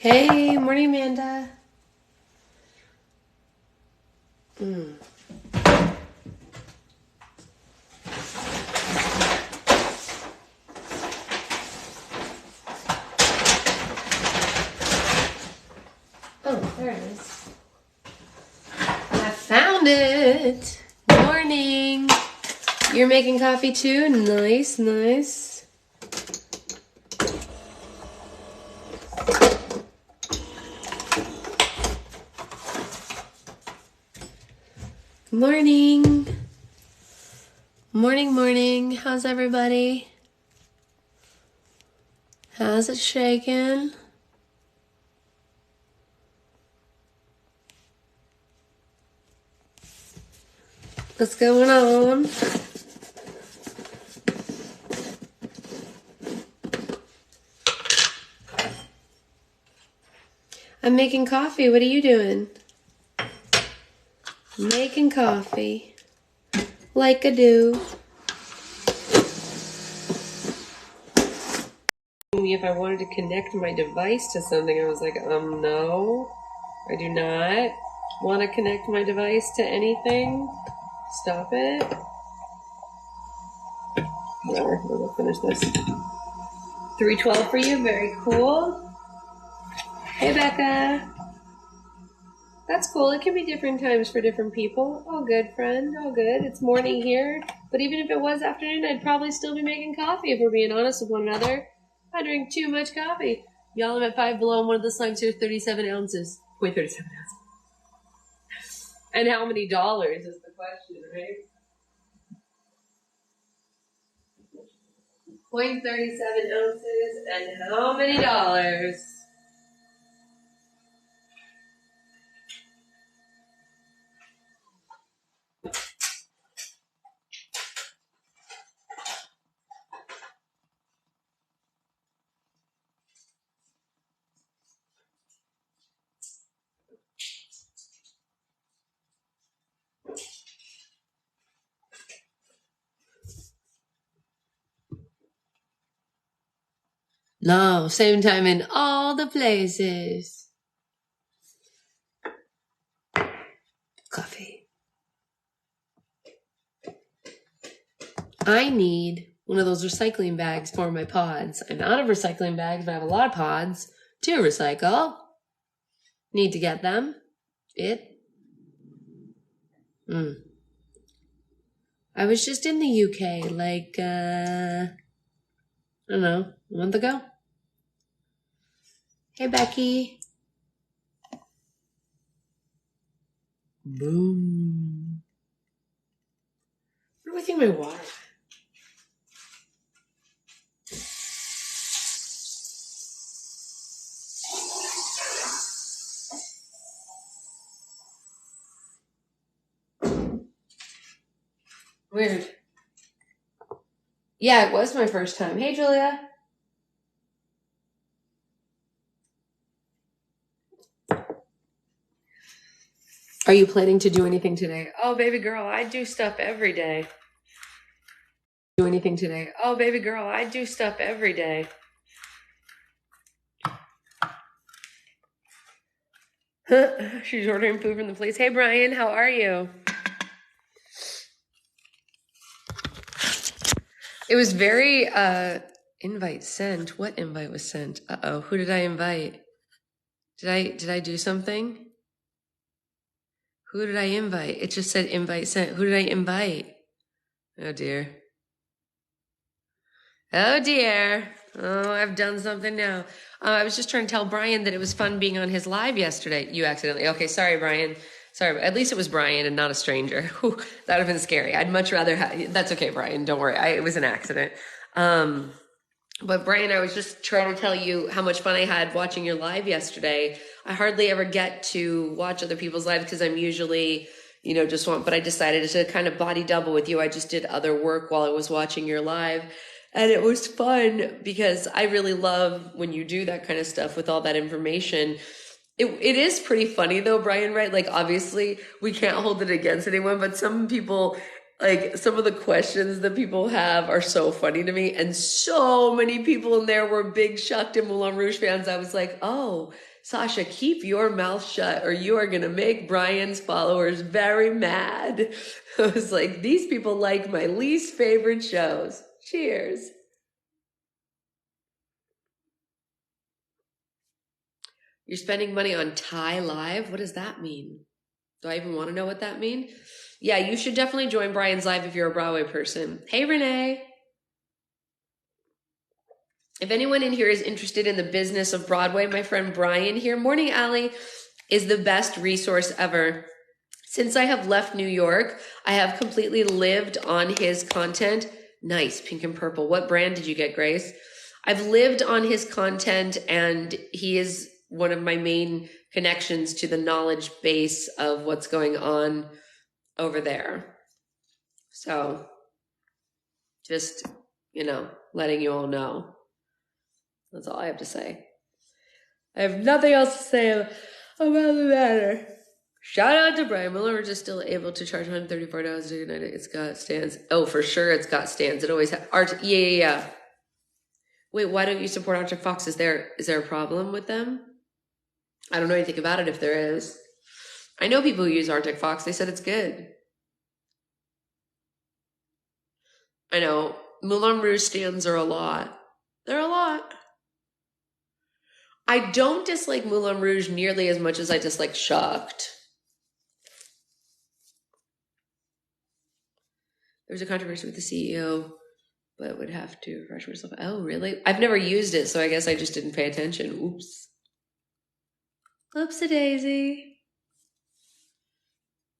Hey, morning, Amanda. Mm. Oh, there it is. I found it. Morning. You're making coffee too? Nice, nice. Morning. Morning, morning. How's everybody? How's it shaking? What's going on? I'm making coffee. What are you doing? Making coffee. Like I do. Me if I wanted to connect my device to something. I was like, no, I do not want to connect my device to anything. Stop it. Whatever, we'll finish this. 312 for you, very cool. Hey, Becca. That's cool. It can be different times for different people. All good, friend, all good. It's morning here, but even if it was afternoon, I'd probably still be making coffee if we're being honest with one another. I drink too much coffee. Y'all, I'm at Five Below, and one of the slugs here is 37 ounces. 0.37 ounces. And how many dollars is the question, right? 0.37 ounces and how many dollars? No, same time in all the places. Coffee. I need one of those recycling bags for my pods. I'm out of recycling bags, but I have a lot of pods to recycle. Need to get them. I was just in the UK like, I don't know, a month ago. Hey, Becky. Boom. Where do I think my water? Weird. Yeah, it was my first time. Hey, Julia. Are you planning to do anything today? Oh, baby girl, I do stuff every day. Do anything today? Oh, baby girl, I do stuff every day. She's ordering food from the place. Hey, Brian, how are you? It was very invite sent. What invite was sent? Uh-oh, who did I invite? Did I do something? Who did I invite? It just said invite sent. Who did I invite? Oh dear. Oh dear. Oh, I've done something now. I was just trying to tell Brian that it was fun being on his live yesterday. You accidentally. Okay, sorry, Brian. Sorry, at least it was Brian and not a stranger. Whew, that would have been scary. I'd much rather have. That's okay, Brian. Don't worry. It was an accident. But Brian, I was just trying to tell you how much fun I had watching your live yesterday. I hardly ever get to watch other people's lives because I'm usually, just but I decided to kind of body double with you. I just did other work while I was watching your live. And it was fun because I really love when you do that kind of stuff with all that information. It is pretty funny though, Brian, right? Like obviously we can't hold it against anyone, but some people Like some of the questions that people have are so funny to me, and so many people in there were big Jacques de Moulin Rouge fans. I was like, oh, Sasha, keep your mouth shut, or you are gonna make Brian's followers very mad. I was like, these people like my least favorite shows. Cheers. You're spending money on Thai Live? What does that mean? Do I even want to know what that means? Yeah, you should definitely join Brian's Live if you're a Broadway person. Hey, Renee. If anyone in here is interested in the business of Broadway, my friend Brian here, Morning Alley, is the best resource ever. Since I have left New York, I have completely lived on his content. Nice, pink and purple. What brand did you get, Grace? I've lived on his content, and he is one of my main connections to the knowledge base of what's going on over there. So just, letting you all know. That's all I have to say. I have nothing else to say about the matter. Shout out to Brian Miller. We're just still able to charge $134 a night. It's got stands. Oh, for sure it's got stands. It always has. Yeah. Wait, why don't you support Arctic Fox? Is there a problem with them? I don't know anything about it if there is. I know people who use Arctic Fox. They said it's good. I know. Moulin Rouge stands are a lot. They're a lot. I don't dislike Moulin Rouge nearly as much as I dislike Shucked. There's a controversy with the CEO, but would have to refresh myself. Oh, really? I've never used it, so I guess I just didn't pay attention. Oops. Oopsie-daisy.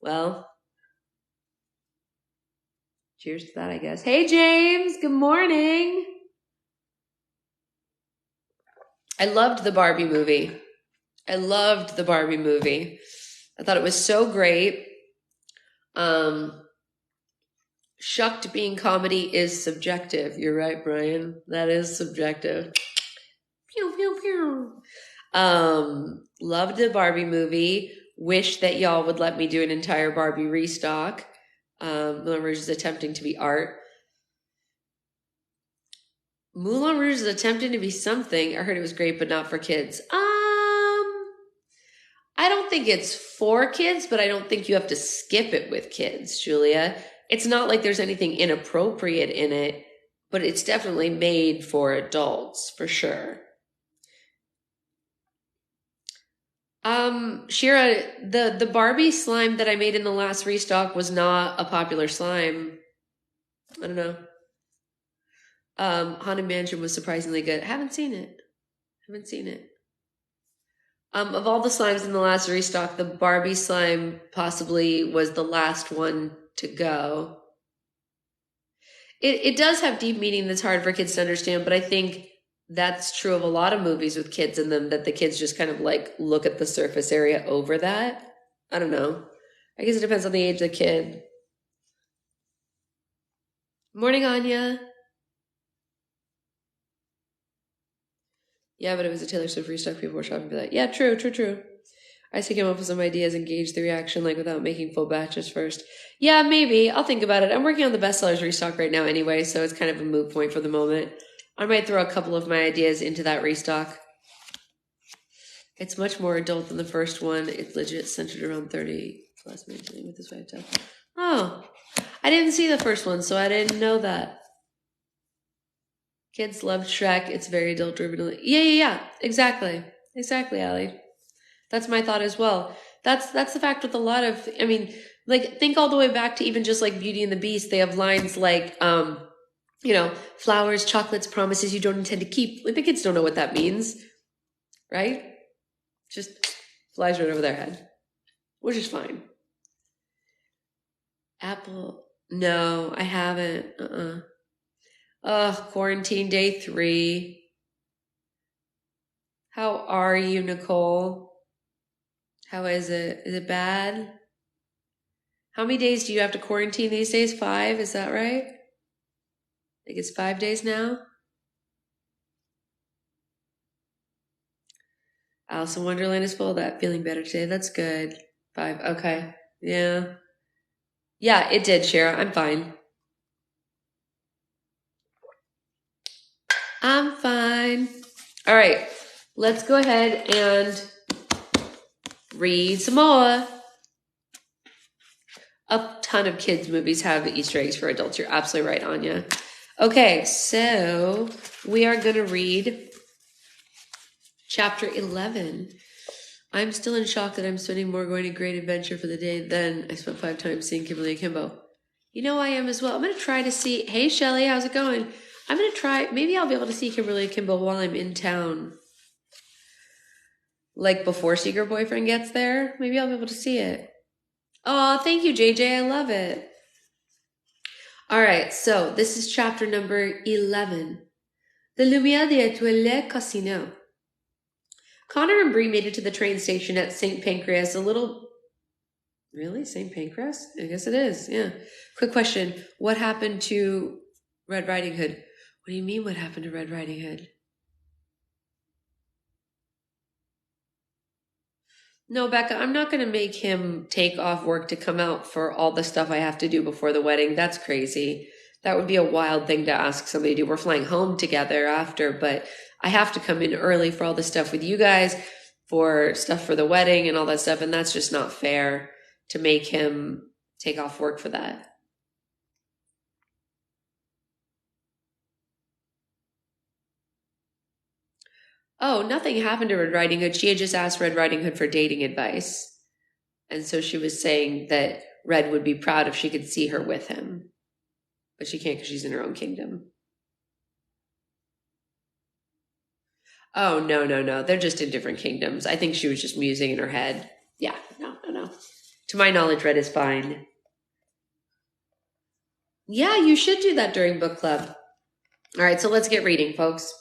Well, cheers to that, I guess. Hey, James. Good morning. I loved the Barbie movie. I thought it was so great. Shucked being comedy is subjective. You're right, Brian. That is subjective. Pew, pew, pew. Loved the Barbie movie. Wish that y'all would let me do an entire Barbie restock. Moulin Rouge is attempting to be art. Moulin Rouge is attempting to be something. I heard it was great, but not for kids. I don't think it's for kids, but I don't think you have to skip it with kids, Julia. It's not like there's anything inappropriate in it, but it's definitely made for adults, for sure. Shira, the Barbie slime that I made in the last restock was not a popular slime. I don't know. Haunted Mansion was surprisingly good. Haven't seen it. Of all the slimes in the last restock, the Barbie slime possibly was the last one to go. It does have deep meaning that's hard for kids to understand, but I think that's true of a lot of movies with kids in them, that the kids just kind of like look at the surface area over that. I don't know. I guess it depends on the age of the kid. Morning, Anya. Yeah, but it was a Taylor Swift restock. People were shopping for that. Yeah, true. I just came up with some ideas and gauge the reaction, like without making full batches first. Yeah, maybe. I'll think about it. I'm working on the bestsellers restock right now anyway, so it's kind of a moot point for the moment. I might throw a couple of my ideas into that restock. It's much more adult than the first one. It's legit centered around 30 plus maintaining with this way of time. Oh, I didn't see the first one, so I didn't know that. Kids loved Shrek. It's very adult driven. Yeah. Exactly, Allie. That's my thought as well. That's the fact with a lot of, I mean, like think all the way back to even just like Beauty and the Beast. They have lines like, flowers, chocolates, promises you don't intend to keep. Like the kids don't know what that means, right? Just flies right over their head, which is fine. Apple, no, I haven't. Quarantine day 3. How are you, Nicole? How is it? Is it bad? How many days do you have to quarantine these days? 5, is that right? I think it's 5 days now. Alice in Wonderland is full of that. Feeling better today. That's good. 5. Okay. Yeah. Yeah, it did, Shara. I'm fine. I'm fine. All right, let's go ahead and read some more. A ton of kids' movies have Easter eggs for adults. You're absolutely right, Anya. Okay, so we are going to read chapter 11. I'm still in shock that I'm spending more going to Great Adventure for the day than I spent 5 times seeing Kimberly and Kimbo. You know I am as well. I'm going to try to see... Hey, Shelly, how's it going? I'm going to try... Maybe I'll be able to see Kimberly and Kimbo while I'm in town. Like before Secret Boyfriend gets there. Maybe I'll be able to see it. Oh, thank you, JJ. I love it. All right, so this is chapter number 11. The Lumière d'Étoile Casino. Connor and Bree made it to the train station at St. Pancras a little... Really? St. Pancras? I guess it is, yeah. Quick question. What happened to Red Riding Hood? What do you mean what happened to Red Riding Hood? No, Becca, I'm not going to make him take off work to come out for all the stuff I have to do before the wedding. That's crazy. That would be a wild thing to ask somebody to do. We're flying home together after, but I have to come in early for all the stuff with you guys, for stuff for the wedding and all that stuff, and that's just not fair to make him take off work for that. Oh, nothing happened to Red Riding Hood. She had just asked Red Riding Hood for dating advice. And so she was saying that Red would be proud if she could see her with him. But she can't because she's in her own kingdom. Oh, no. They're just in different kingdoms. I think she was just musing in her head. Yeah, no. To my knowledge, Red is fine. Yeah, you should do that during book club. All right, so let's get reading, folks.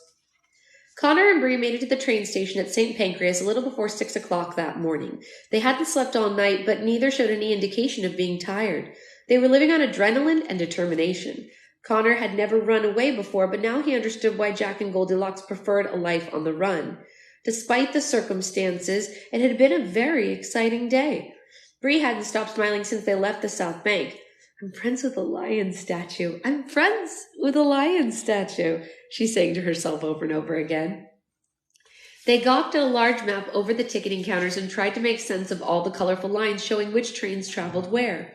Connor and Bree made it to the train station at St. Pancras a little before 6 o'clock that morning. They hadn't slept all night, but neither showed any indication of being tired. They were living on adrenaline and determination. Connor had never run away before, but now he understood why Jack and Goldilocks preferred a life on the run. Despite the circumstances, it had been a very exciting day. Bree hadn't stopped smiling since they left the South Bank. I'm friends with a lion statue. I'm friends with a lion statue, she sang to herself over and over again. They gawked at a large map over the ticketing counters and tried to make sense of all the colorful lines showing which trains traveled where.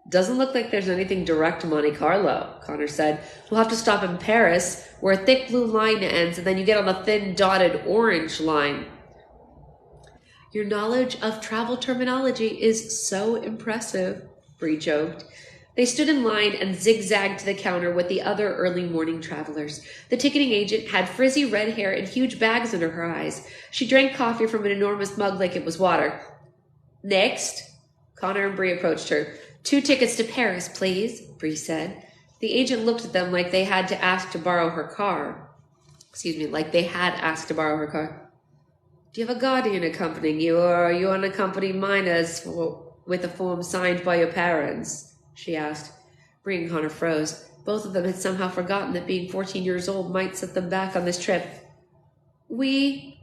Doesn't look like there's anything direct to Monte Carlo, Connor said. We'll have to stop in Paris, where a thick blue line ends, and then you get on the thin dotted orange line. Your knowledge of travel terminology is so impressive, Bree joked. They stood in line and zigzagged to the counter with the other early morning travelers. The ticketing agent had frizzy red hair and huge bags under her eyes. She drank coffee from an enormous mug like it was water. Next, Connor and Bree approached her. 2 tickets to Paris, please, Bree said. The agent looked at them like they had to ask to borrow her car. Like they had asked to borrow her car. Do you have a guardian accompanying you, or are you unaccompanied minors with a form signed by your parents? She asked. Bree and Connor froze. Both of them had somehow forgotten that being 14 years old might set them back on this trip. We,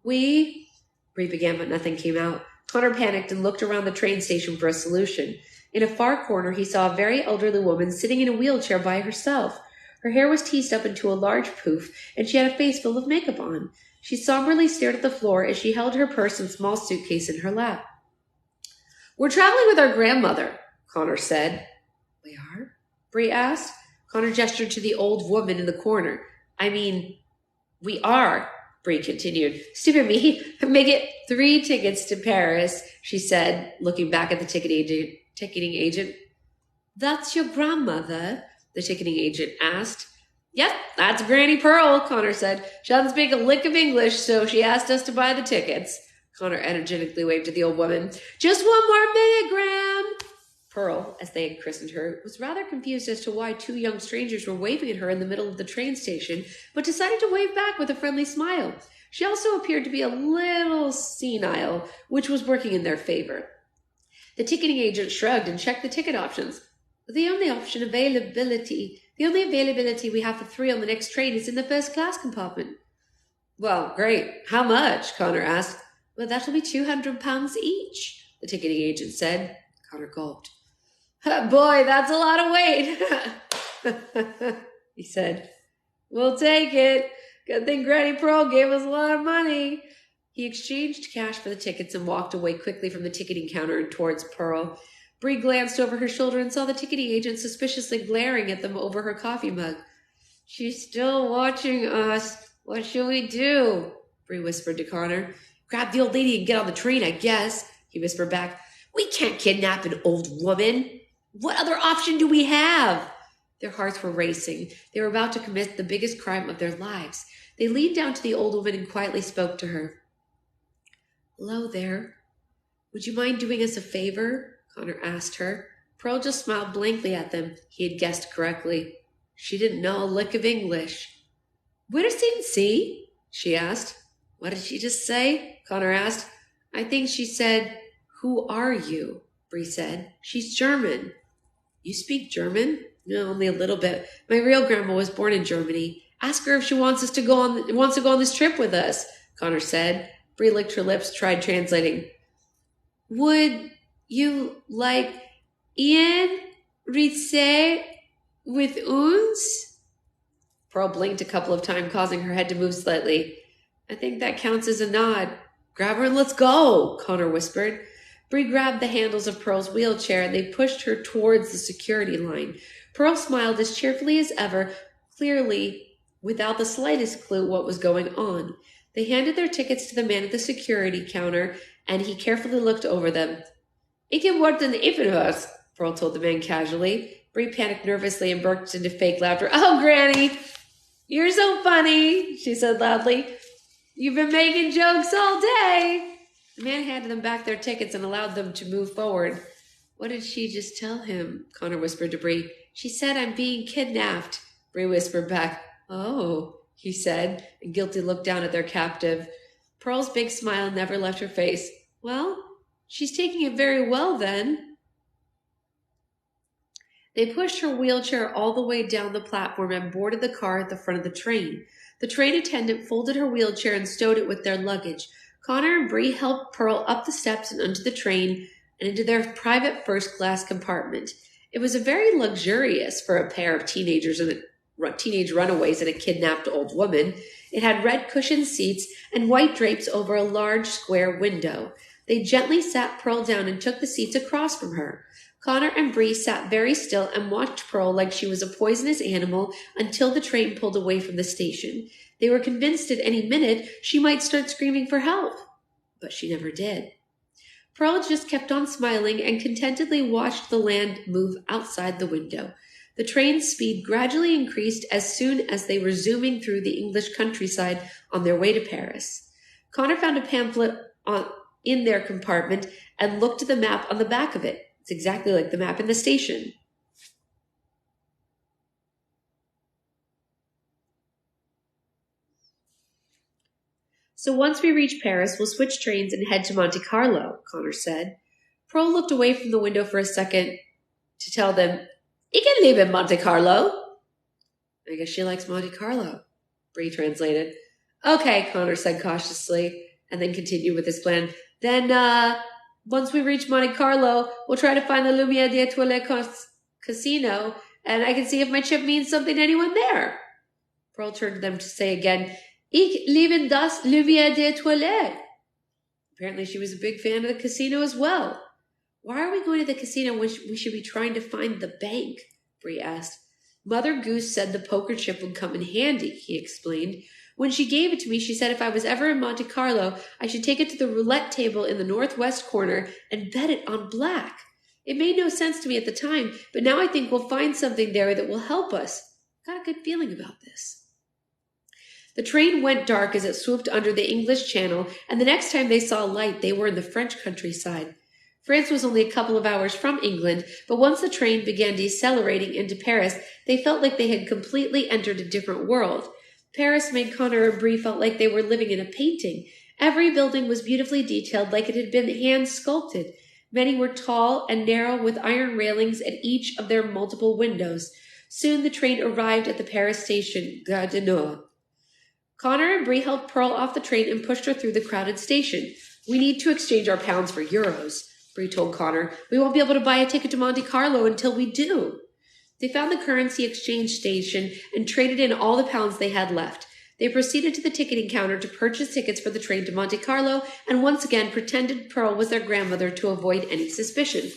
Bree began, but nothing came out. Connor panicked and looked around the train station for a solution. In a far corner, he saw a very elderly woman sitting in a wheelchair by herself. Her hair was teased up into a large poof, and she had a face full of makeup on. She somberly stared at the floor as she held her purse and small suitcase in her lap. We're traveling with our grandmother, Connor said. We are? Bree asked. Connor gestured to the old woman in the corner. We are, Bree continued. Stupid me. Make it 3 tickets to Paris, she said, looking back at the ticketing agent. That's your grandmother? The ticketing agent asked. Yep, that's Granny Pearl, Connor said. She doesn't speak a lick of English, so she asked us to buy the tickets. Connor energetically waved to the old woman. Just 1 more minute, Gram! Pearl, as they had christened her, was rather confused as to why 2 young strangers were waving at her in the middle of the train station, but decided to wave back with a friendly smile. She also appeared to be a little senile, which was working in their favor. The ticketing agent shrugged and checked the ticket options. The only availability we have for 3 on the next train is in the first class compartment. Well, great. How much? Connor asked. Well, that'll be £200 each, the ticketing agent said. Connor gulped. Boy, that's a lot of weight, he said. We'll take it. Good thing Granny Pearl gave us a lot of money. He exchanged cash for the tickets and walked away quickly from the ticketing counter and towards Pearl. Bree glanced over her shoulder and saw the ticketing agent suspiciously glaring at them over her coffee mug. She's still watching us. What shall we do? Bree whispered to Connor. Grab the old lady and get on the train, I guess, he whispered back. We can't kidnap an old woman. What other option do we have? Their hearts were racing. They were about to commit the biggest crime of their lives. They leaned down to the old woman and quietly spoke to her. Hello there. Would you mind doing us a favor? Connor asked her. Pearl just smiled blankly at them. He had guessed correctly. She didn't know a lick of English. Wiedersehen, see? She asked. What did she just say? Connor asked. I think she said, Who are you? Bree said. She's German. You speak German? No, only a little bit. My real grandma was born in Germany. Ask her if she wants to go on this trip with us, Connor said. Bree licked her lips, tried translating. Would you like Ian Ritze with uns? Pearl blinked a couple of times, causing her head to move slightly. I think that counts as a nod. Grab her and let's go, Connor whispered. Bree grabbed the handles of Pearl's wheelchair and they pushed her towards the security line. Pearl smiled as cheerfully as ever, clearly without the slightest clue what was going on. They handed their tickets to the man at the security counter, and he carefully looked over them. Ik heb wordt een evenhuis, Pearl told the man casually. Bree panicked nervously and burst into fake laughter. Oh, Granny, you're so funny, she said loudly. You've been making jokes all day. The man handed them back their tickets and allowed them to move forward. What did she just tell him? Connor whispered to Bree. She said I'm being kidnapped. Bree whispered back. Oh, he said, and guiltily looked down at their captive. Pearl's big smile never left her face. Well, she's taking it very well then. They pushed her wheelchair all the way down the platform and boarded the car at the front of the train. The train attendant folded her wheelchair and stowed it with their luggage. Connor and Bree helped Pearl up the steps and onto the train and into their private first-class compartment. It was very luxurious for a pair of teenage runaways and a kidnapped old woman. It had red cushioned seats and white drapes over a large square window. They gently sat Pearl down and took the seats across from her. Connor and Bree sat very still and watched Pearl like she was a poisonous animal until the train pulled away from the station. They were convinced at any minute she might start screaming for help, but she never did. Pearl just kept on smiling and contentedly watched the land move outside the window. The train's speed gradually increased as soon as they were zooming through the English countryside on their way to Paris. Connor found a pamphlet in their compartment and looked at the map on the back of it. It's exactly like the map in the station. So once we reach Paris, we'll switch trains and head to Monte Carlo, Connor said. Pearl looked away from the window for a second to tell them, "Ik can live in Monte Carlo." I guess she likes Monte Carlo, Bree translated. Okay, Connor said cautiously, and then continued with his plan. Then, once we reach Monte Carlo, we'll try to find the Lumiere des Etoiles casino, and I can see if my chip means something to anyone there. Pearl turned to them to say again, "Ich liebe das Lumiere des Etoiles." Apparently she was a big fan of the casino as well. Why are we going to the casino when we should be trying to find the bank? Bree asked. Mother Goose said the poker chip would come in handy, he explained. When she gave it to me, she said if I was ever in Monte Carlo, I should take it to the roulette table in the northwest corner and bet it on black. It made no sense to me at the time, but now I think we'll find something there that will help us. Got a good feeling about this. The train went dark as it swooped under the English Channel, and the next time they saw light, they were in the French countryside. France was only a couple of hours from England, but once the train began decelerating into Paris, they felt like they had completely entered a different world. Paris made Connor and Bree felt like they were living in a painting. Every building was beautifully detailed like it had been hand-sculpted. Many were tall and narrow with iron railings at each of their multiple windows. Soon the train arrived at the Paris station, Gare du Nord. Connor and Bree helped Pearl off the train and pushed her through the crowded station. We need to exchange our pounds for euros, Bree told Connor. We won't be able to buy a ticket to Monte Carlo until we do. They found the currency exchange station and traded in all the pounds they had left. They proceeded to the ticketing counter to purchase tickets for the train to Monte Carlo and once again pretended Pearl was their grandmother to avoid any suspicion.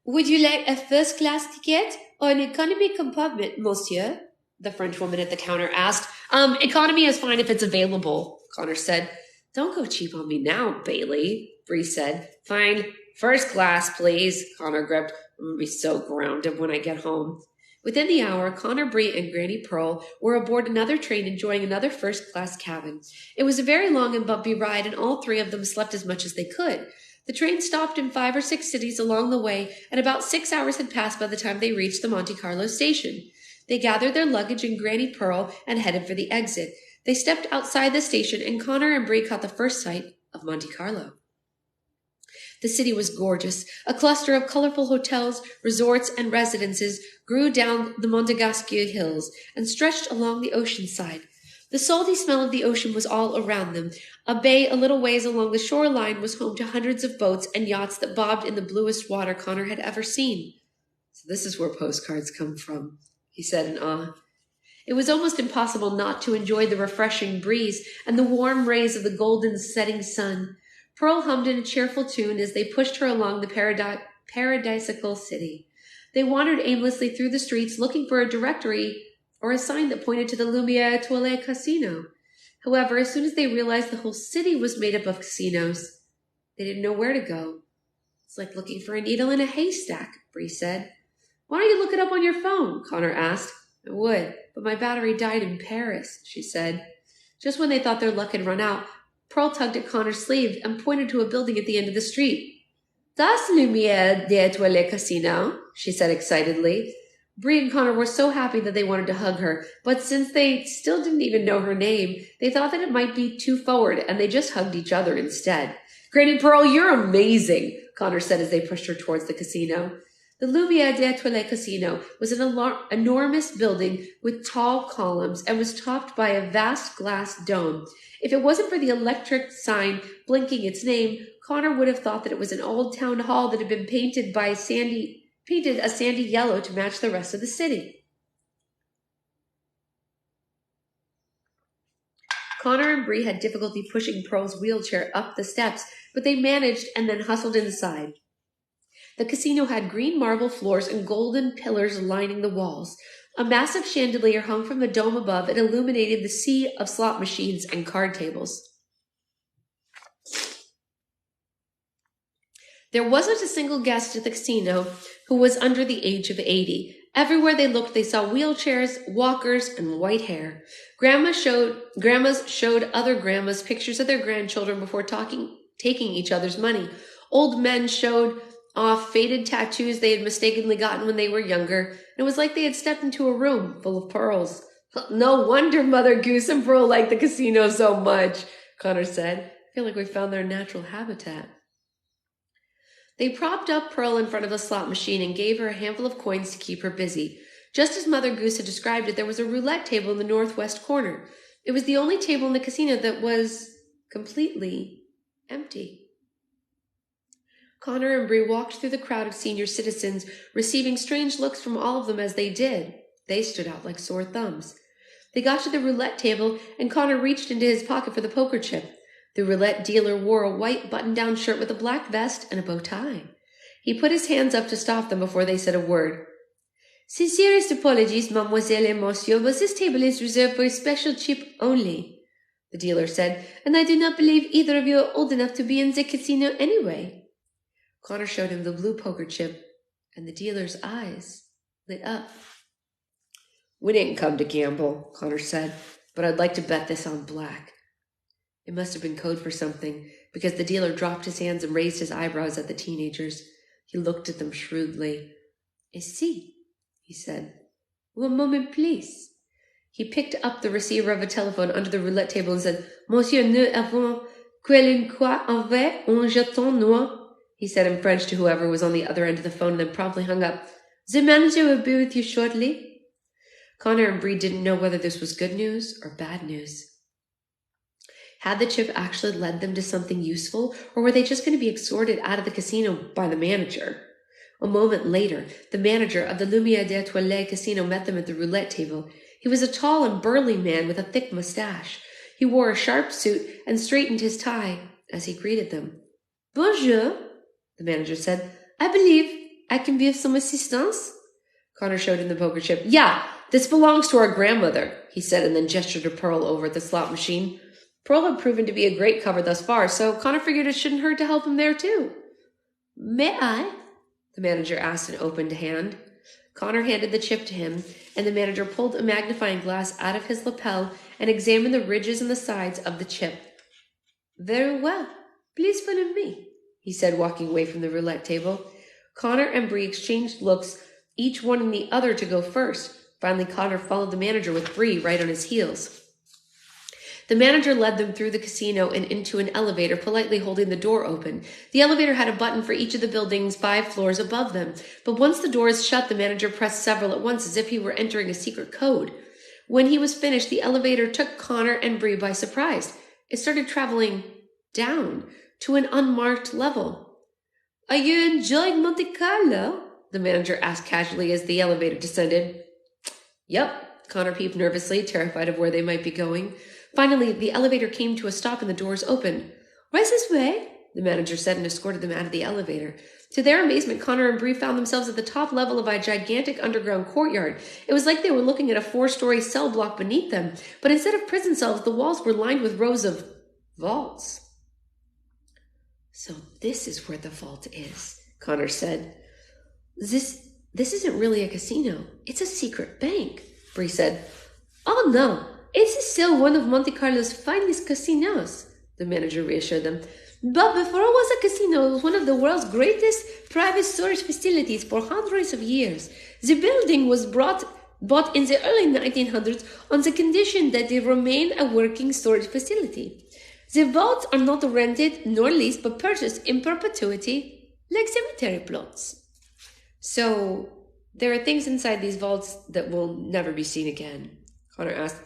Would you like a first-class ticket or an economy compartment, monsieur? The French woman at the counter asked. Economy is fine if it's available, Connor said. Don't go cheap on me now, Bailey, Bree said. Fine, first class, please, Connor gripped. I'm going to be so grounded when I get home. Within the hour, Connor, Bree, and Granny Pearl were aboard another train enjoying another first-class cabin. It was a very long and bumpy ride, and all three of them slept as much as they could. The train stopped in 5 or 6 cities along the way, and about 6 hours had passed by the time they reached the Monte Carlo station. They gathered their luggage in Granny Pearl and headed for the exit. They stepped outside the station, and Connor and Bree caught the first sight of Monte Carlo. The city was gorgeous. A cluster of colorful hotels, resorts, and residences grew down the Montesquieu hills and stretched along the ocean side. The salty smell of the ocean was all around them. A bay a little ways along the shoreline was home to hundreds of boats and yachts that bobbed in the bluest water Connor had ever seen. So this is where postcards come from, he said in awe. It was almost impossible not to enjoy the refreshing breeze and the warm rays of the golden setting sun. Pearl hummed in a cheerful tune as they pushed her along the paradisical city. They wandered aimlessly through the streets looking for a directory or a sign that pointed to the Lumiere Étoilée Casino. However, as soon as they realized the whole city was made up of casinos, they didn't know where to go. It's like looking for a needle in a haystack, Bree said. Why don't you look it up on your phone? Connor asked. I would, but my battery died in Paris, she said. Just when they thought their luck had run out, Pearl tugged at Connor's sleeve and pointed to a building at the end of the street. Das Lumiere d'Étoilée Casino, she said excitedly. Bree and Connor were so happy that they wanted to hug her, but since they still didn't even know her name, they thought that it might be too forward, and they just hugged each other instead. Granny Pearl, you're amazing, Connor said as they pushed her towards the casino. The Lumiere d'Étoilée Casino was an enormous building with tall columns and was topped by a vast glass dome. If it wasn't for the electric sign blinking its name, Connor would have thought that it was an old town hall that had been painted a sandy yellow to match the rest of the city. Connor and Bree had difficulty pushing Pearl's wheelchair up the steps, but they managed and then hustled inside. The casino had green marble floors and golden pillars lining the walls. A massive chandelier hung from the dome above and illuminated the sea of slot machines and card tables. There wasn't a single guest at the casino who was under the age of 80. Everywhere they looked, they saw wheelchairs, walkers, and white hair. Grandmas showed other grandmas pictures of their grandchildren before taking each other's money. Old men showed off faded tattoos they had mistakenly gotten when they were younger. It was like they had stepped into a room full of pearls. No wonder Mother Goose and Pearl liked the casino so much, Connor said. I feel like we found their natural habitat. They propped up Pearl in front of the slot machine and gave her a handful of coins to keep her busy. Just as Mother Goose had described it, there was a roulette table in the northwest corner. It was the only table in the casino that was completely empty. Connor and Bree walked through the crowd of senior citizens, receiving strange looks from all of them as they did. They stood out like sore thumbs. They got to the roulette table, and Connor reached into his pocket for the poker chip. The roulette dealer wore a white button-down shirt with a black vest and a bow tie. He put his hands up to stop them before they said a word. Sincerest apologies, mademoiselle and monsieur, but this table is reserved for a special chip only, the dealer said, and I do not believe either of you are old enough to be in the casino anyway. Connor showed him the blue poker chip, and the dealer's eyes lit up. We didn't come to gamble, Connor said, but I'd like to bet this on black. It must have been code for something, because the dealer dropped his hands and raised his eyebrows at the teenagers. He looked at them shrewdly. I see, he said. One moment, please. He picked up the receiver of a telephone under the roulette table and said, Monsieur, nous avons quelqu'un envers un jeton noir. He said in French to whoever was on the other end of the phone and then promptly hung up. The manager will be with you shortly. Connor and Bree didn't know whether this was good news or bad news. Had the chip actually led them to something useful, or were they just going to be escorted out of the casino by the manager? A moment later, the manager of the Lumiere d'Etoile casino met them at the roulette table. He was a tall and burly man with a thick mustache. He wore a sharp suit and straightened his tie as he greeted them. Bonjour, the manager said. I believe I can be of some assistance. Connor showed him the poker chip. Yeah, this belongs to our grandmother, he said, and then gestured to Pearl over at the slot machine. Pearl had proven to be a great cover thus far, so Connor figured it shouldn't hurt to help him there too. May I? The manager asked an opened hand. Connor handed the chip to him, and the manager pulled a magnifying glass out of his lapel and examined the ridges and the sides of the chip. Very well. Please follow me, he said, walking away from the roulette table. Connor and Bree exchanged looks, each wanting the other to go first. Finally, Connor followed the manager with Bree right on his heels. The manager led them through the casino and into an elevator, politely holding the door open. The elevator had a button for each of the buildings 5 floors above them, but once the doors shut, the manager pressed several at once as if he were entering a secret code. When he was finished, the elevator took Connor and Bree by surprise. It started traveling down to an unmarked level. Are you enjoying Monte Carlo? The manager asked casually as the elevator descended. Yep, Connor peeped nervously, terrified of where they might be going. Finally, the elevator came to a stop and the doors opened. Right this way, the manager said and escorted them out of the elevator. To their amazement, Connor and Bree found themselves at the top level of a gigantic underground courtyard. It was like they were looking at a 4-story cell block beneath them, but instead of prison cells, the walls were lined with rows of vaults. So this is where the vault is, Connor said. This isn't really a casino. It's a secret bank, Bree said. Oh no, it's still one of Monte Carlo's finest casinos, the manager reassured them. But before it was a casino, it was one of the world's greatest private storage facilities for hundreds of years. The building was bought in the early 1900s on the condition that it remain a working storage facility. The vaults are not rented nor leased, but purchased in perpetuity, like cemetery plots. So, there are things inside these vaults that will never be seen again, Connor asked.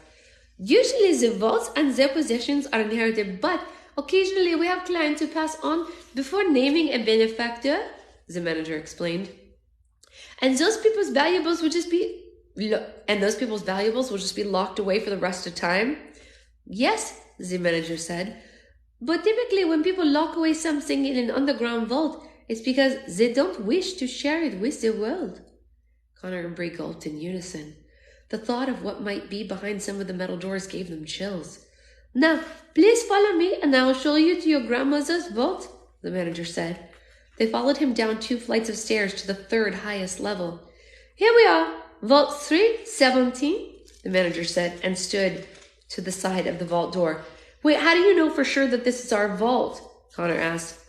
Usually the vaults and their possessions are inherited, but occasionally we have clients who pass on before naming a benefactor, the manager explained. And those people's valuables will just be locked away for the rest of time. Yes, the manager said. But typically when people lock away something in an underground vault, it's because they don't wish to share it with the world. Connor and Bree gulped in unison. The thought of what might be behind some of the metal doors gave them chills. Now, please follow me and I will show you to your grandmother's vault, the manager said. They followed him down 2 flights of stairs to the 3rd highest level. Here we are, Vault 317, the manager said, and stood to the side of the vault door. Wait, how do you know for sure that this is our vault? Connor asked.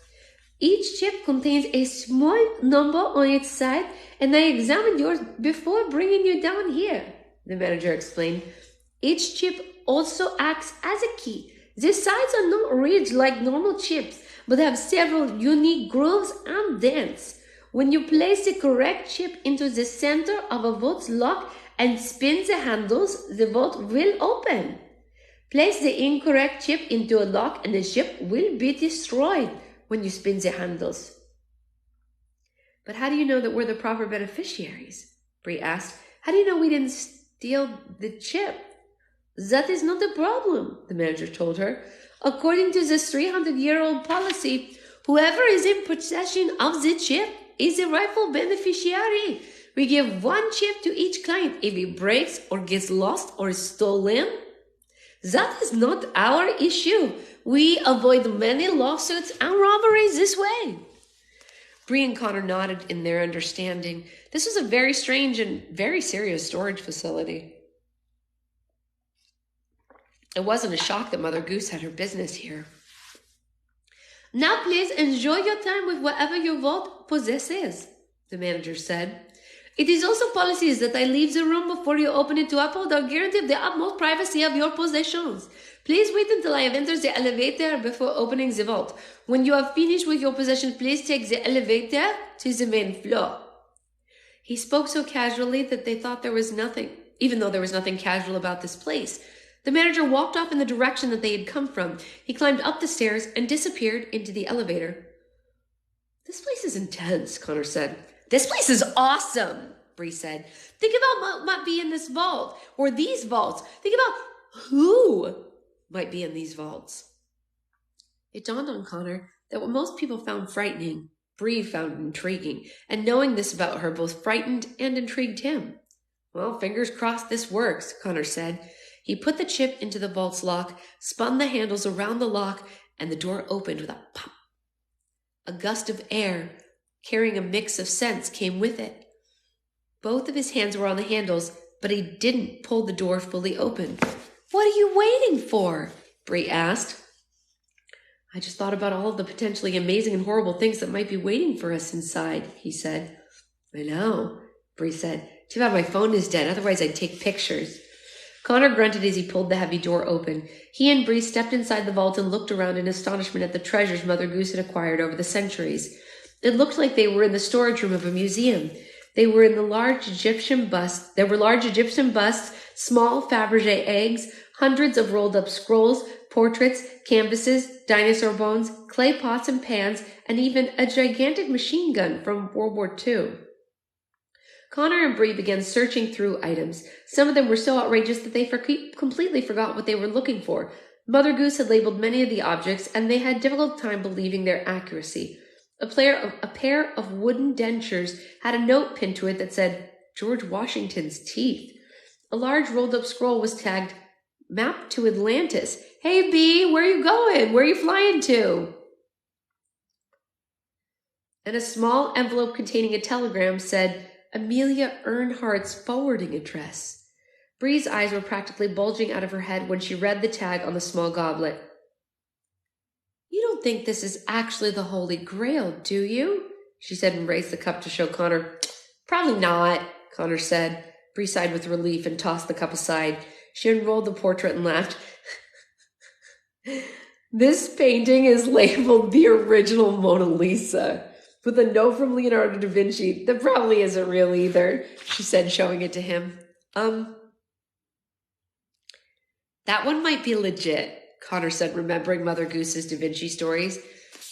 Each chip contains a small number on its side, and I examined yours before bringing you down here, the manager explained. Each chip also acts as a key. The sides are not ridged like normal chips, but have several unique grooves and dents. When you place the correct chip into the center of a vault's lock and spin the handles, the vault will open. Place the incorrect chip into a lock and the chip will be destroyed when you spin the handles. But how do you know that we're the proper beneficiaries? Bree asked. How do you know we didn't steal the chip? That is not a problem, the manager told her. According to this 300-year-old policy, whoever is in possession of the chip is the rightful beneficiary. We give 1 chip to each client if it breaks or gets lost or is stolen. That is not our issue. We avoid many lawsuits and robberies this way. Bree and Connor nodded in their understanding. This was a very strange and very serious storage facility. It wasn't a shock that Mother Goose had her business here. Now please enjoy your time with whatever your vault possesses, the manager said. It is also policies that I leave the room before you open it to uphold or guarantee the utmost privacy of your possessions. Please wait until I have entered the elevator before opening the vault. When you have finished with your possessions, please take the elevator to the main floor. He spoke so casually that they thought there was nothing, even though there was nothing casual about this place. The manager walked off in the direction that they had come from. He climbed up the stairs and disappeared into the elevator. This place is intense, Connor said. This place is awesome, Bree said. Think about what might be in this vault, or these vaults. Think about who might be in these vaults. It dawned on Connor that what most people found frightening, Bree found intriguing, and knowing this about her both frightened and intrigued him. Well, fingers crossed this works, Connor said. He put the chip into the vault's lock, spun the handles around the lock, and the door opened with a pop. A gust of air, carrying a mix of scents, came with it. Both of his hands were on the handles, but he didn't pull the door fully open. What are you waiting for? Bree asked. I just thought about all of the potentially amazing and horrible things that might be waiting for us inside, he said. I know, Bree said. Too bad my phone is dead, otherwise I'd take pictures. Connor grunted as he pulled the heavy door open. He and Bree stepped inside the vault and looked around in astonishment at the treasures Mother Goose had acquired over the centuries. It looked like they were in the storage room of a museum. There were large Egyptian busts, small Fabergé eggs, hundreds of rolled-up scrolls, portraits, canvases, dinosaur bones, clay pots and pans, and even a gigantic machine gun from World War II. Connor and Bree began searching through items. Some of them were so outrageous that they completely forgot what they were looking for. Mother Goose had labeled many of the objects, and they had a difficult time believing their accuracy. A pair of wooden dentures had a note pinned to it that said, George Washington's teeth. A large rolled-up scroll was tagged, Map to Atlantis. Hey, Bee, where are you going? Where are you flying to? And a small envelope containing a telegram said, Amelia Earhart's forwarding address. Bree's eyes were practically bulging out of her head when she read the tag on the small goblet. You don't think this is actually the Holy Grail, do you? She said and raised the cup to show Connor. Probably not, Connor said. Bree sighed with relief and tossed the cup aside. She unrolled the portrait and laughed. This painting is labeled the original Mona Lisa, with a note from Leonardo da Vinci that probably isn't real either, she said, showing it to him. That one might be legit, Connor said, remembering Mother Goose's Da Vinci stories.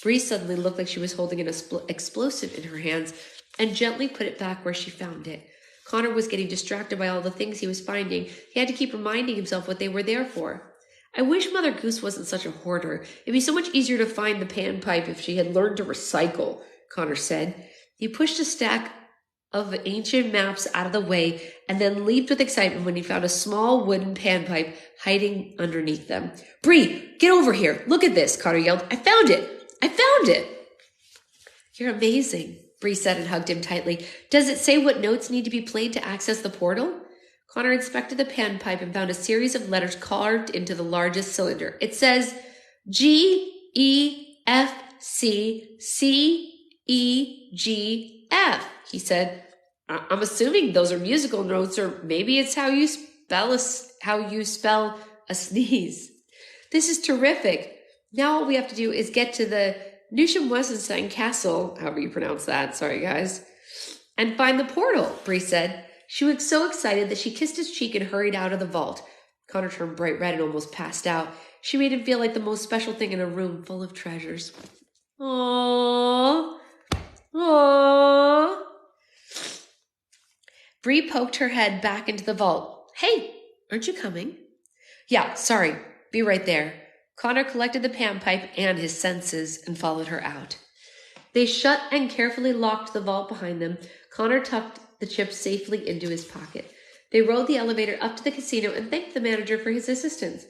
Bree suddenly looked like she was holding an explosive in her hands and gently put it back where she found it. Connor was getting distracted by all the things he was finding. He had to keep reminding himself what they were there for. I wish Mother Goose wasn't such a hoarder. It'd be so much easier to find the panpipe if she had learned to recycle, Connor said. He pushed a stack of ancient maps out of the way and then leaped with excitement when he found a small wooden panpipe hiding underneath them. Bree, get over here. Look at this, Connor yelled. I found it. I found it. You're amazing, Bree said and hugged him tightly. Does it say what notes need to be played to access the portal? Connor inspected the panpipe and found a series of letters carved into the largest cylinder. It says GEFCCEGF, he said. I'm assuming those are musical notes, or maybe it's how you spell a sneeze. This is terrific. Now all we have to do is get to the Neuschwanstein Castle, however you pronounce that, sorry guys, and find the portal, Bree said. She was so excited that she kissed his cheek and hurried out of the vault. Connor turned bright red and almost passed out. She made him feel like the most special thing in a room full of treasures. Aww. Aww. Bree poked her head back into the vault. Hey, aren't you coming? Yeah, sorry. Be right there. Connor collected the panpipe and his senses and followed her out. They shut and carefully locked the vault behind them. Connor tucked the chip safely into his pocket. They rode the elevator up to the casino and thanked the manager for his assistance.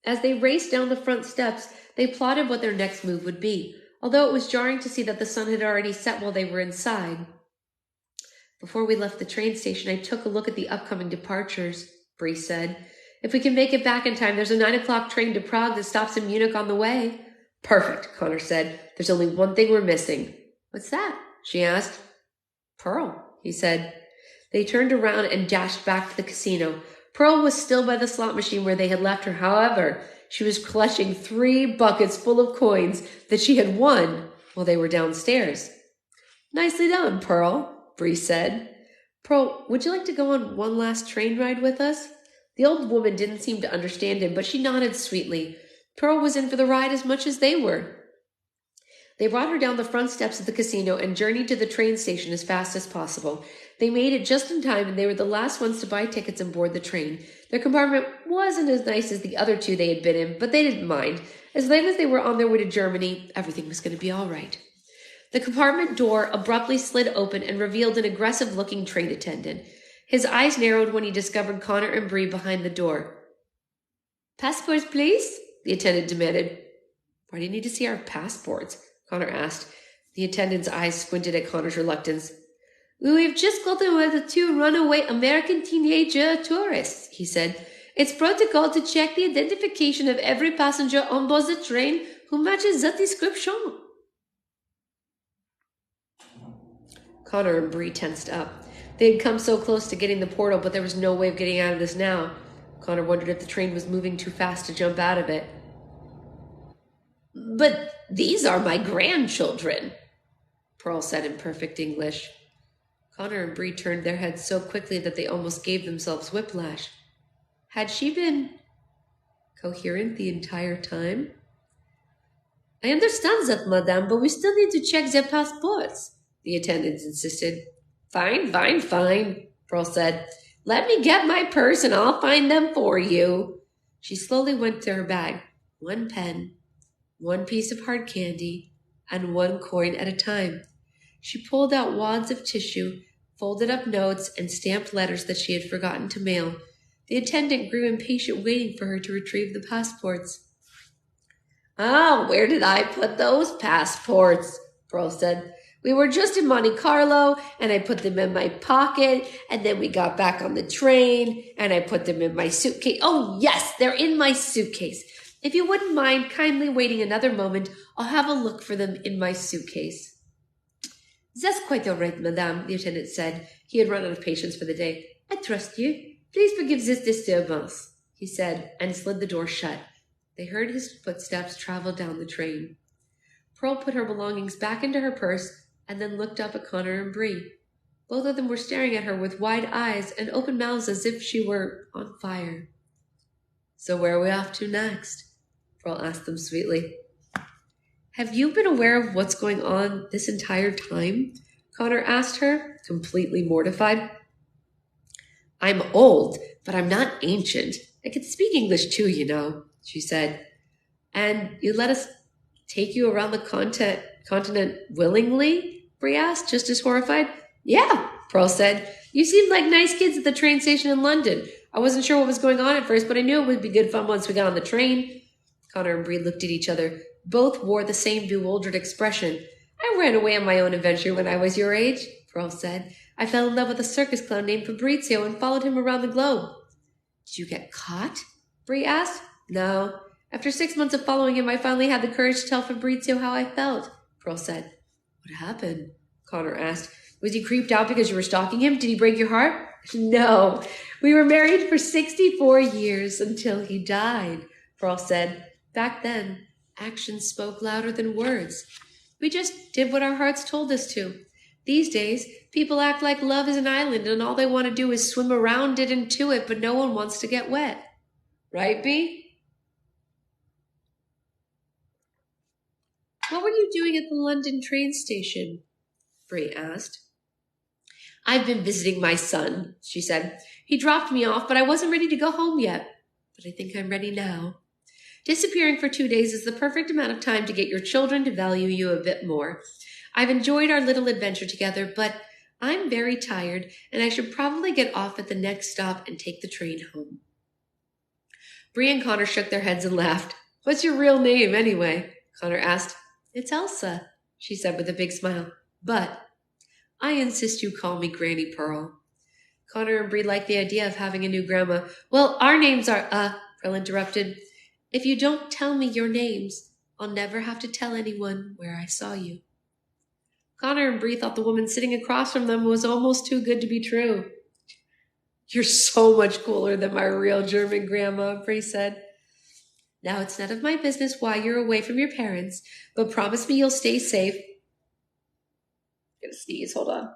As they raced down the front steps, they plotted what their next move would be, although it was jarring to see that the sun had already set while they were inside. Before we left the train station, I took a look at the upcoming departures, Bree said. If we can make it back in time, there's a 9 o'clock train to Prague that stops in Munich on the way. Perfect, Connor said. There's only one thing we're missing. What's that? She asked. Pearl, he said. They turned around and dashed back to the casino. Pearl was still by the slot machine where they had left her. However, she was clutching 3 buckets full of coins that she had won while they were downstairs. Nicely done, Pearl, Bree said. Pearl, would you like to go on one last train ride with us? The old woman didn't seem to understand him, but she nodded sweetly. Pearl was in for the ride as much as they were. They brought her down the front steps of the casino and journeyed to the train station as fast as possible. They made it just in time, and they were the last ones to buy tickets and board the train. Their compartment wasn't as nice as the other two they had been in, but they didn't mind. As long as they were on their way to Germany, everything was going to be all right. The compartment door abruptly slid open and revealed an aggressive-looking train attendant. His eyes narrowed when he discovered Connor and Bree behind the door. "Passports, please?" the attendant demanded. "Why do you need to see our passports?" Connor asked. The attendant's eyes squinted at Connor's reluctance. "We've just got in with the two runaway American teenager tourists," he said. "It's protocol to check the identification of every passenger on board the train who matches the description." Connor and Bree tensed up. They had come so close to getting the portal, but there was no way of getting out of this now. Connor wondered if the train was moving too fast to jump out of it. "But these are my grandchildren," Pearl said in perfect English. Connor and Bree turned their heads so quickly that they almost gave themselves whiplash. Had she been coherent the entire time? "I understand that, madame, but we still need to check their passports," the attendants insisted. Fine, Pearl said. "Let me get my purse and I'll find them for you." She slowly went to her bag. One pen, one piece of hard candy, and one coin at a time. She pulled out wads of tissue, folded up notes, and stamped letters that she had forgotten to mail. The attendant grew impatient, waiting for her to retrieve the passports. "Oh, where did I put those passports?" Pearl said. "We were just in Monte Carlo, and I put them in my pocket, and then we got back on the train, and I put them in my suitcase. Oh, yes, they're in my suitcase. If you wouldn't mind kindly waiting another moment, I'll have a look for them in my suitcase." "That's quite all right, madame," the attendant said. He had run out of patience for the day. "I trust you. Please forgive this disturbance," he said, and slid the door shut. They heard his footsteps travel down the train. Pearl put her belongings back into her purse and then looked up at Connor and Bree. Both of them were staring at her with wide eyes and open mouths as if she were on fire. "So where are we off to next?" Pearl asked them sweetly. "Have you been aware of what's going on this entire time?" Connor asked her, completely mortified. "I'm old, but I'm not ancient. I can speak English too, you know," she said. "And you let us take you around the continent willingly?" Bree asked, just as horrified. "Yeah," Pearl said. "You seemed like nice kids at the train station in London. I wasn't sure what was going on at first, but I knew it would be good fun once we got on the train." Connor and Bree looked at each other. Both wore the same bewildered expression. "I ran away on my own adventure when I was your age," Pearl said. "I fell in love with a circus clown named Fabrizio and followed him around the globe." "Did you get caught?" Bree asked. "No. After 6 months of following him, I finally had the courage to tell Fabrizio how I felt," Pearl said. "What happened?" Connor asked. "Was he creeped out because you were stalking him? Did he break your heart?" "No. We were married for 64 years until he died," Pearl said. "Back then, actions spoke louder than words. We just did what our hearts told us to. These days, people act like love is an island and all they want to do is swim around it and to it, but no one wants to get wet. Right, Bee?" "What were you doing at the London train station?" Bree asked. "I've been visiting my son," she said. "He dropped me off, but I wasn't ready to go home yet. But I think I'm ready now. Disappearing for 2 days is the perfect amount of time to get your children to value you a bit more. I've enjoyed our little adventure together, but I'm very tired, and I should probably get off at the next stop and take the train home." Bree and Connor shook their heads and laughed. "What's your real name, anyway?" Connor asked. "It's Elsa," she said with a big smile. "But I insist you call me Granny Pearl." Connor and Bree liked the idea of having a new grandma. "Well, our names are, Pearl interrupted. "If you don't tell me your names, I'll never have to tell anyone where I saw you." Connor and Bree thought the woman sitting across from them was almost too good to be true. "You're so much cooler than my real German grandma," Bree said. "Now it's none of my business why you're away from your parents, but promise me you'll stay safe." I'm gonna sneeze, hold on.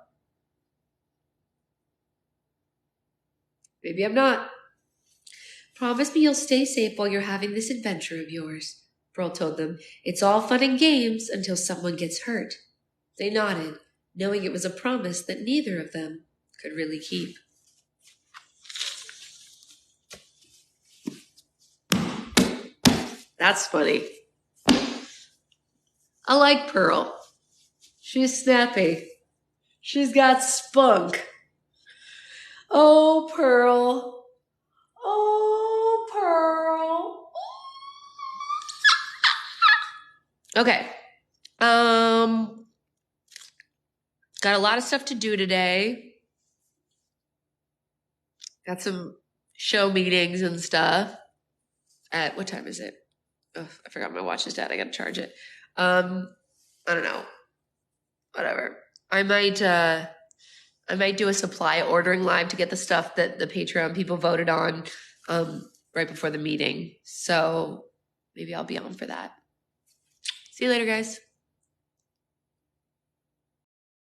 Maybe I'm not. Promise me you'll stay safe while you're having this adventure of yours, Pearl told them. It's all fun and games until someone gets hurt. They nodded, knowing it was a promise that neither of them could really keep. That's funny. I like Pearl. She's snappy. She's got spunk. Oh, Pearl. Oh, Pearl. Okay. Got a lot of stuff to do today. Got some show meetings and stuff. At what time is it? Oh, I forgot my watch is dead. I gotta charge it. I don't know. Whatever. I might do a supply ordering live to get the stuff that the Patreon people voted on right before the meeting. So maybe I'll be on for that. See you later, guys.